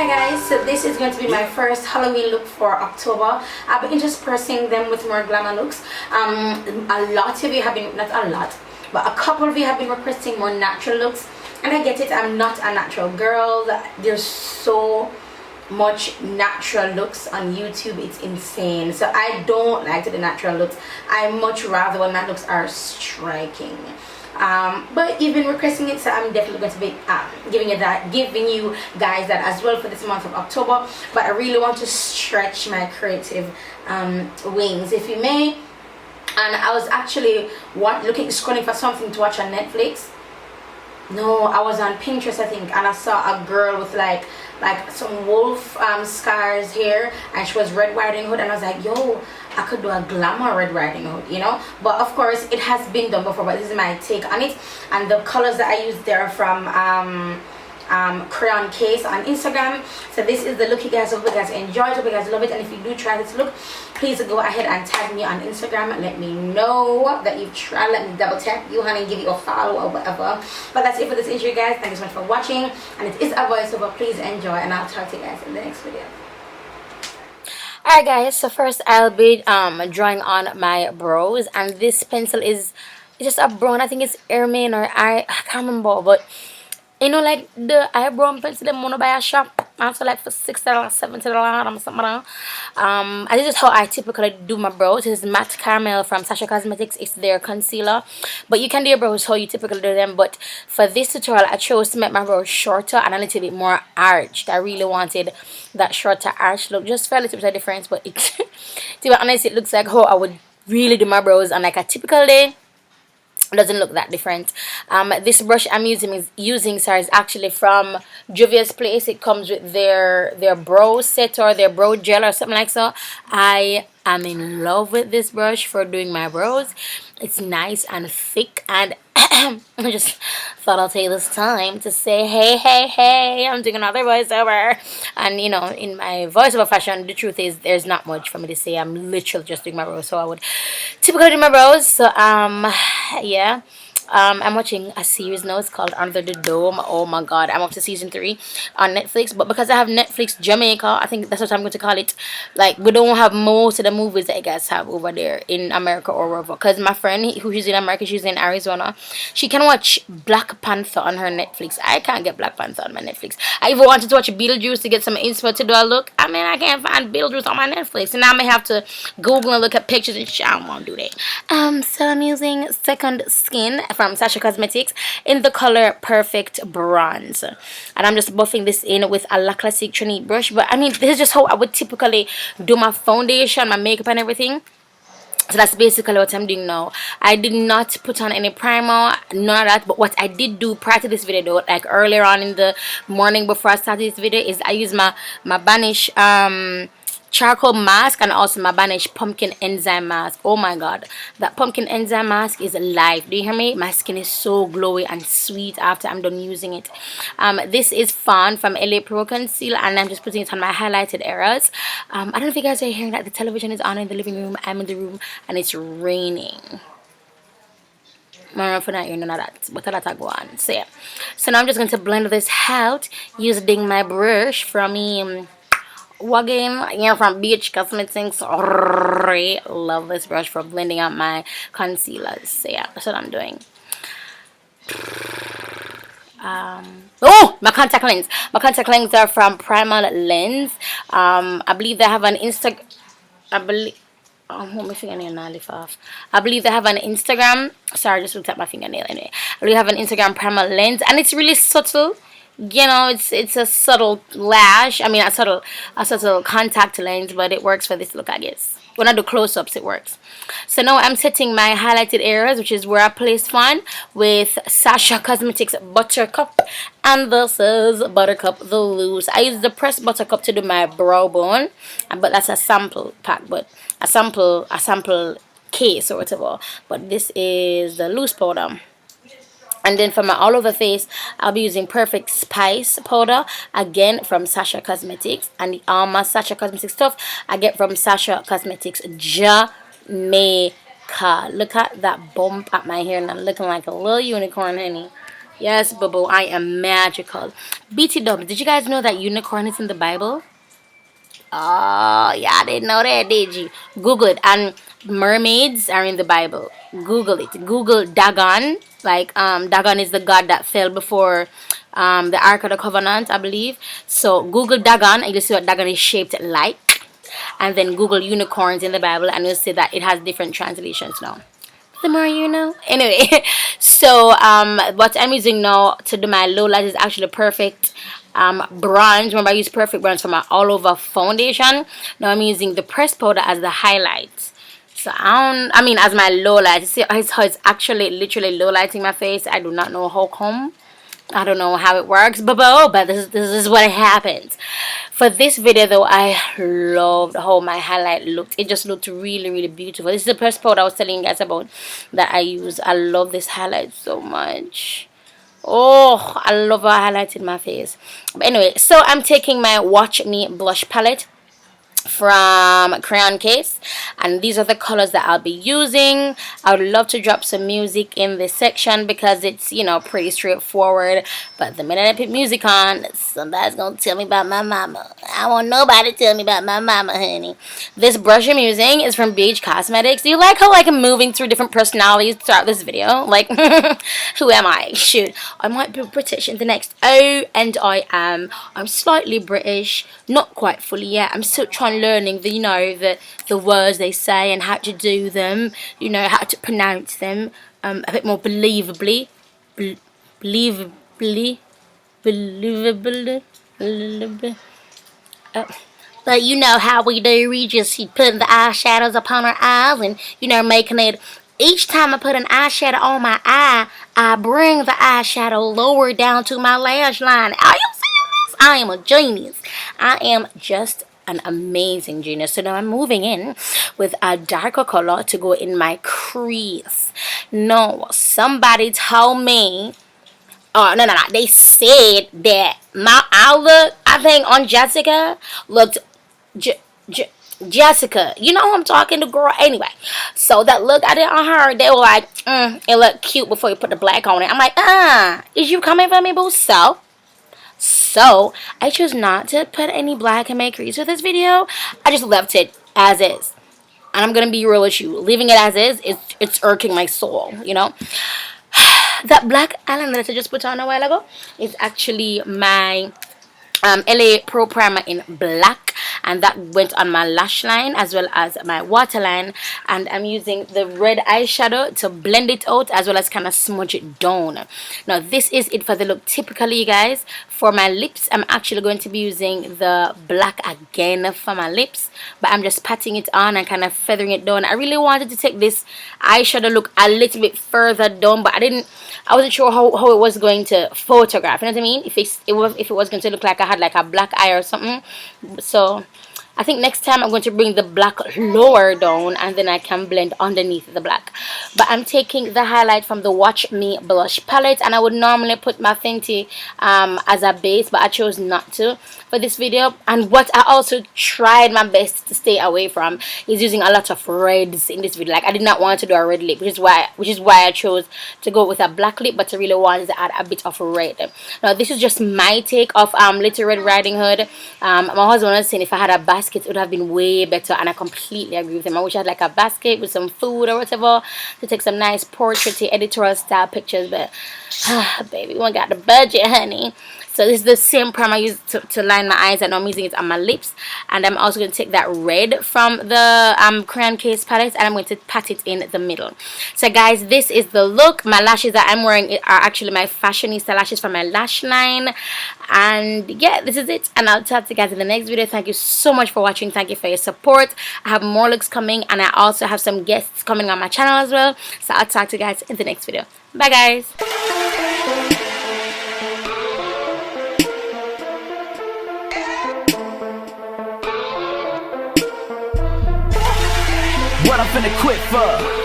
Hi guys, so this is going to be my first Halloween look for October. I've been interspersing them with more glamour looks. A lot of you have been, not a lot, but a couple of you have been requesting more natural looks, and I get it. I'm not a natural girl. There's so much natural looks on YouTube, it's insane. So I don't like to do natural looks. I much rather when my looks are striking. But you've been requesting it, so I'm definitely going to be giving you guys that as well for this month of October. But I really want to stretch my creative wings, if you may. And I was actually scrolling for something to watch on Netflix. No, I was on Pinterest, I think, and I saw a girl with like some wolf scars here, and she was Red Riding Hood, and I was like, yo, I could do a glamour Red Riding Hood, you know. But of course it has been done before, but this is my take on it. And the colors that I used there are from Crayon Case on Instagram. So this is the look, you guys. I hope you guys enjoy it, hope you guys love it, and if you do try this look, please go ahead and tag me on Instagram. Let me know that you've tried. Let me double tap you, honey, give you a follow or whatever. But that's it for this intro, guys. Thank you so much for watching, and it is a voiceover. Please enjoy, and I'll talk to you guys in the next video. Alright guys, so first I'll be drawing on my brows, and this pencil is just a brown. I think it's Ermine or I can't remember, but you know, like the eyebrow pencil them wanna buy a shop, also like for $6, $70 or something. This is how I typically do my brows. This is Matte Caramel from Sasha Cosmetics. It's their concealer, but you can do your brows how you typically do them. But for this tutorial, I chose to make my brows shorter and a little bit more arched. I really wanted that shorter arch look, just for a little bit of difference. But it, to be honest, it looks like how I would really do my brows on like a typical day. Doesn't look that different. This brush I'm using is actually from Juvia's Place. It comes with their brow set or their brow gel or something like so. I am in love with this brush for doing my brows. It's nice and thick, and I just thought I'll take this time to say hey, I'm doing another voiceover. And you know, in my voiceover fashion, the truth is there's not much for me to say. I'm literally just doing my brows, so I would typically do my brows. So yeah, I'm watching a series now. It's called Under the Dome. Oh my god, I'm up to season 3 on Netflix. But because I have Netflix Jamaica, I think that's what I'm going to call it. Like, we don't have most of the movies that you guys have over there in America or wherever. Because my friend who's in America, she's in Arizona, she can watch Black Panther on her Netflix. I can't get Black Panther on my Netflix. I even wanted to watch Beetlejuice to get some inspo to do a look. I mean, I can't find Beetlejuice on my Netflix, and now I may have to Google and look at pictures and shit. I don't want to do that. So I'm using Second Skin from Sasha Cosmetics in the color Perfect Bronze, and I'm just buffing this in with a La Classique Trinity brush. But I mean, this is just how I would typically do my foundation, my makeup and everything. So that's basically what I'm doing now. I did not put on any primer, none of that. But what I did do prior to this video though, like earlier on in the morning before I started this video, is I used my Vanish charcoal mask and also my Vanish pumpkin enzyme mask. Oh my god, that pumpkin enzyme mask is alive. Do you hear me? My skin is so glowy and sweet after I'm done using it. This is Fawn from LA Pro Conceal, and I'm just putting it on my highlighted areas. I don't know if you guys are hearing that the television is on in the living room. I'm in the room and it's raining. For not hearing none of that, but a lot go on. So yeah, so now I'm just going to blend this out using my brush from Again, here from Beach Cosmetics. Love this brush for blending out my concealers. So yeah, that's what I'm doing. Oh, my contact lens. My contact lens are from Primal Lens. I believe they have an Instagram. I believe. My fingernail now lift off. I believe they have an Instagram. Sorry, I just looked at my fingernail anyway. I believe they have an Instagram, Primal Lens, and it's really subtle. You know, it's a subtle lash. I mean, a subtle contact lens, but it works for this look, I guess. When I do close-ups, it works. So now I'm setting my highlighted areas, which is where I placed Fawn, with Sasha Cosmetics Buttercup, and this is Buttercup the Loose. I use the pressed Buttercup to do my brow bone, but that's a sample pack, but a sample case or whatever. But this is the loose powder. And then for my all over face, I'll be using Perfect Spice powder, again from Sasha Cosmetics. And all my Sasha Cosmetics stuff I get from Sasha Cosmetics Jamaica. Look at that bump at my hair, and I'm looking like a little unicorn, honey. Yes, boo, I am magical. BT Dubs, did you guys know that unicorn is in the Bible? Oh, yeah, I didn't know that, did you? Google it. And mermaids are in the Bible. Google it. Google Dagon. Like, Dagon is the god that fell before the Ark of the Covenant, I believe. So, Google Dagon, and you'll see what Dagon is shaped like. And then Google unicorns in the Bible, and you'll see that it has different translations now. The more you know. Anyway, so what I'm using now to do my low light is actually perfect bronze. Remember, I use perfect bronze for my all over foundation. Now I'm using the pressed powder as the highlight. So I mean as my low light. See how it's actually literally low lighting my face. I do not know how come. I don't know how it works, but this is what happens. For this video though, I loved how my highlight looked. It just looked really, really beautiful. This is the first powder I was telling you guys about that I use. I love this highlight so much. Oh, I love how I highlighted my face. But anyway, so I'm taking my Watch Me blush palette from Crayon Case, and these are the colors that I'll be using. I would love to drop some music in this section because it's, you know, pretty straightforward, but the minute I put music on, somebody's gonna tell me about my mama. I want nobody to tell me about my mama, honey. This brush I'm using is from BH Cosmetics. Do you like how like I'm moving through different personalities throughout this video? Like, who am I? Shoot, I might be British in the next and I'm slightly British, not quite fully yet. I'm still learning the, you know, the words they say and how to do them, you know, how to pronounce them a bit more believably. But you know how we do, we just keep putting the eyeshadows upon our eyes and, you know, making it, each time I put an eyeshadow on my eye, I bring the eyeshadow lower down to my lash line. Are you serious? I am a genius. I am just an amazing genius. So now I'm moving in with a darker color to go in my crease. No, somebody told me, oh, no, they said that my outlook, I think on Jessica, looked, Jessica, you know who I'm talking to, girl. Anyway, so that look I did on her, they were like, it looked cute before you put the black on it. I'm like, is you coming for me, boo? So I chose not to put any black in my crease with this video. I just left it as is, and I'm gonna be real with you. Leaving it as is, it's irking my soul, you know. That black eyeliner that I just put on a while ago is actually my LA Pro Primer in black, and that went on my lash line as well as my waterline, and I'm using the red eyeshadow to blend it out as well as kind of smudge it down. Now this is it for the look. Typically, you guys, for my lips, I'm actually going to be using the black again for my lips, but I'm just patting it on and kind of feathering it down. I really wanted to take this eyeshadow look a little bit further down, but I wasn't sure how it was going to photograph, you know what I mean, if it was going to look like I had like a black eye or something. So I think next time I'm going to bring the black lower down and then I can blend underneath the black. But I'm taking the highlight from the Watch Me blush palette, and I would normally put my Fenty as a base, but I chose not to for this video. And what I also tried my best to stay away from is using a lot of reds in this video. Like, I did not want to do a red lip, which is why I chose to go with a black lip, but I really wanted to add a bit of red. Now this is just my take of Little Red Riding Hood. My husband was saying if I had a basket it would have been way better, and I completely agree with him. I wish I had like a basket with some food or whatever to take some nice portraity editorial style pictures, but baby, we ain't got the budget, honey. So this is the same primer I used to line my eyes, and I'm using it on my lips. And I'm also going to take that red from the Crayon Case palette, and I'm going to pat it in the middle. So guys, this is the look. My lashes that I'm wearing are actually my fashionista lashes from my lash line. And yeah, this is it, and I'll talk to you guys in the next video. Thank you so much for watching. Thank you for your support. I have more looks coming, and I also have some guests coming on my channel as well. So I'll talk to you guys in the next video. Bye guys. What I'm finna quit for?